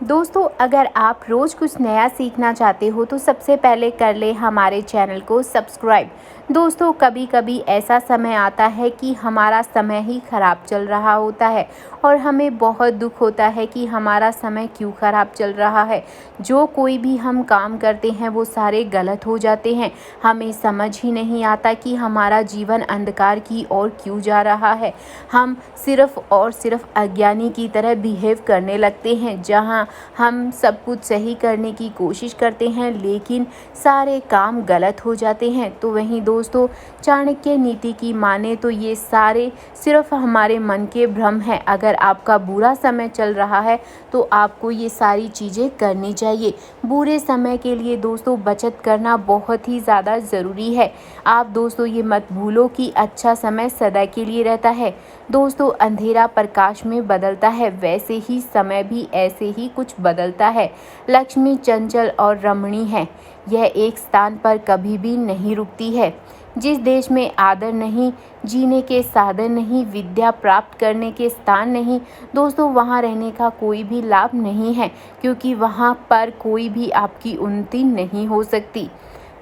दोस्तों, अगर आप रोज़ कुछ नया सीखना चाहते हो तो सबसे पहले कर ले हमारे चैनल को सब्सक्राइब। दोस्तों, कभी कभी ऐसा समय आता है कि हमारा समय ही ख़राब चल रहा होता है और हमें बहुत दुख होता है कि हमारा समय क्यों ख़राब चल रहा है। जो कोई भी हम काम करते हैं वो सारे गलत हो जाते हैं। हमें समझ ही नहीं आता कि हमारा जीवन अंधकार की ओर क्यों जा रहा है। हम सिर्फ़ और सिर्फ अज्ञानी की तरह बिहेव करने लगते हैं, जहाँ हम सब कुछ सही करने की कोशिश करते हैं लेकिन सारे काम गलत हो जाते हैं। तो वहीं दोस्तों, चाणक्य नीति की माने तो ये सारे सिर्फ हमारे मन के भ्रम हैं। अगर आपका बुरा समय चल रहा है तो आपको ये सारी चीज़ें करनी चाहिए। बुरे समय के लिए दोस्तों बचत करना बहुत ही ज़्यादा ज़रूरी है। आप दोस्तों ये मत भूलो कि अच्छा समय सदा के लिए रहता है। दोस्तों, अंधेरा प्रकाश में बदलता है, वैसे ही समय भी ऐसे ही कुछ बदलता है। लक्ष्मी चंचल और रमणीय है, यह एक स्थान पर कभी भी नहीं रुकती है। जिस देश में आदर नहीं, जीने के साधन नहीं, विद्या प्राप्त करने के स्थान नहीं, दोस्तों वहाँ रहने का कोई भी लाभ नहीं है, क्योंकि वहाँ पर कोई भी आपकी उन्नति नहीं हो सकती।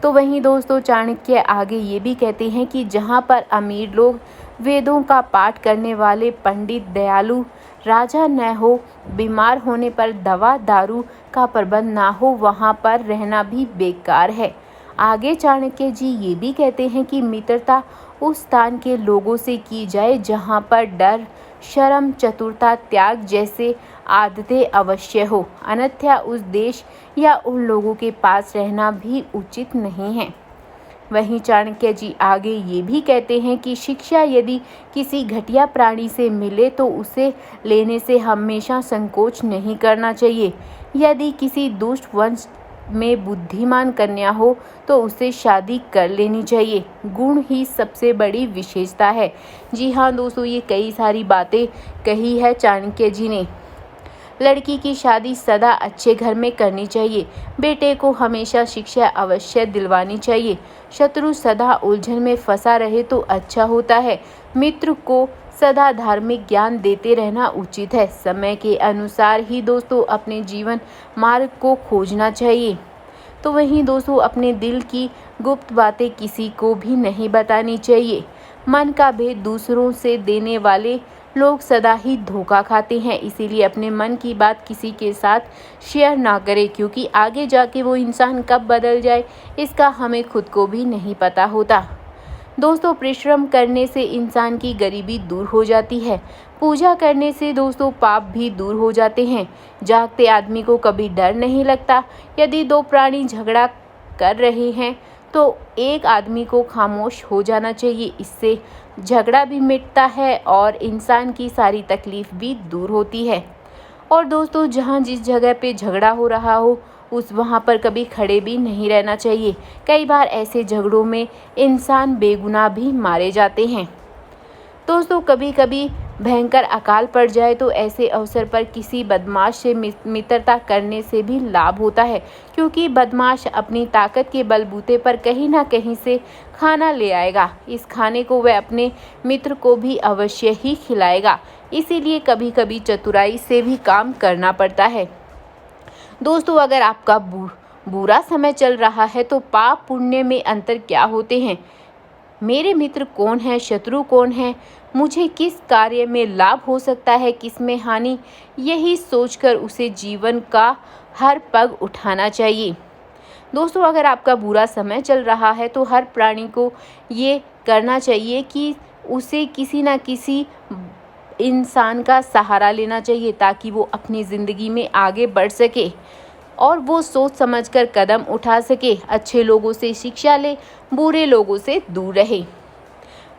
तो वहीं दोस्तों, चाणक्य आगे ये भी कहते हैं कि जहाँ पर अमीर लोग, वेदों का पाठ करने वाले पंडित, दयालु राजा न हो, बीमार होने पर दवा दारू का प्रबंध ना हो, वहाँ पर रहना भी बेकार है। आगे चाणक्य जी ये भी कहते हैं कि मित्रता उस स्थान के लोगों से की जाए जहाँ पर डर, शर्म, चतुरता, त्याग जैसे आदतें अवश्य हो, अन्यथा उस देश या उन लोगों के पास रहना भी उचित नहीं है। वहीं चाणक्य जी आगे ये भी कहते हैं कि शिक्षा यदि किसी घटिया प्राणी से मिले तो उसे लेने से हमेशा संकोच नहीं करना चाहिए। यदि किसी दुष्ट वंश में बुद्धिमान कन्या हो तो उसे शादी कर लेनी चाहिए। गुण ही सबसे बड़ी विशेषता है। जी हाँ दोस्तों, ये कई सारी बातें कही है चाणक्य जी ने। लड़की की शादी सदा अच्छे घर में करनी चाहिए। बेटे को हमेशा शिक्षा अवश्य दिलवानी चाहिए। शत्रु सदा उलझन में फंसा रहे तो अच्छा होता है। मित्र को सदा धार्मिक ज्ञान देते रहना उचित है। समय के अनुसार ही दोस्तों अपने जीवन मार्ग को खोजना चाहिए। तो वहीं दोस्तों, अपने दिल की गुप्त बातें किसी को भी नहीं बतानी चाहिए। मन का भेद दूसरों से देने वाले लोग सदा ही धोखा खाते हैं, इसीलिए अपने मन की बात किसी के साथ शेयर ना करें, क्योंकि आगे जाके वो इंसान कब बदल जाए इसका हमें खुद को भी नहीं पता होता। दोस्तों, परिश्रम करने से इंसान की गरीबी दूर हो जाती है। पूजा करने से दोस्तों पाप भी दूर हो जाते हैं। जागते आदमी को कभी डर नहीं लगता। यदि दो प्राणी झगड़ा कर रहे हैं तो एक आदमी को खामोश हो जाना चाहिए। इससे झगड़ा भी मिटता है और इंसान की सारी तकलीफ भी दूर होती है। और दोस्तों, जहाँ जिस जगह पे झगड़ा हो रहा हो उस वहाँ पर कभी खड़े भी नहीं रहना चाहिए। कई बार ऐसे झगड़ों में इंसान बेगुनाह भी मारे जाते हैं। दोस्तों, कभी कभी भयंकर अकाल पड़ जाए तो ऐसे अवसर पर किसी बदमाश से मित्रता करने से भी लाभ होता है, क्योंकि बदमाश अपनी ताकत के बलबूते पर कहीं ना कहीं से खाना ले आएगा। इस खाने को वह अपने मित्र को भी अवश्य ही खिलाएगा। इसीलिए कभी कभी चतुराई से भी काम करना पड़ता है। दोस्तों, अगर आपका बुरा समय चल रहा है तो पाप पुण्य में अंतर क्या होते हैं, मेरे मित्र कौन है, शत्रु कौन है, मुझे किस कार्य में लाभ हो सकता है, किस में हानि, यही सोचकर उसे जीवन का हर पग उठाना चाहिए। दोस्तों, अगर आपका बुरा समय चल रहा है तो हर प्राणी को ये करना चाहिए कि उसे किसी न किसी इंसान का सहारा लेना चाहिए, ताकि वो अपनी ज़िंदगी में आगे बढ़ सके और वो सोच समझकर कदम उठा सके। अच्छे लोगों से शिक्षा ले, बुरे लोगों से दूर रहे।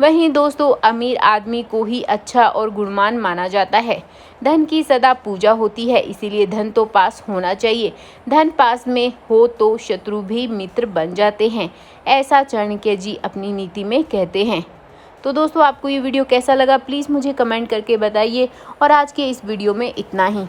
वहीं दोस्तों, अमीर आदमी को ही अच्छा और गुणवान माना जाता है। धन की सदा पूजा होती है, इसीलिए धन तो पास होना चाहिए। धन पास में हो तो शत्रु भी मित्र बन जाते हैं, ऐसा चाणक्य जी अपनी नीति में कहते हैं। तो दोस्तों, आपको ये वीडियो कैसा लगा प्लीज़ मुझे कमेंट करके बताइए। और आज के इस वीडियो में इतना ही।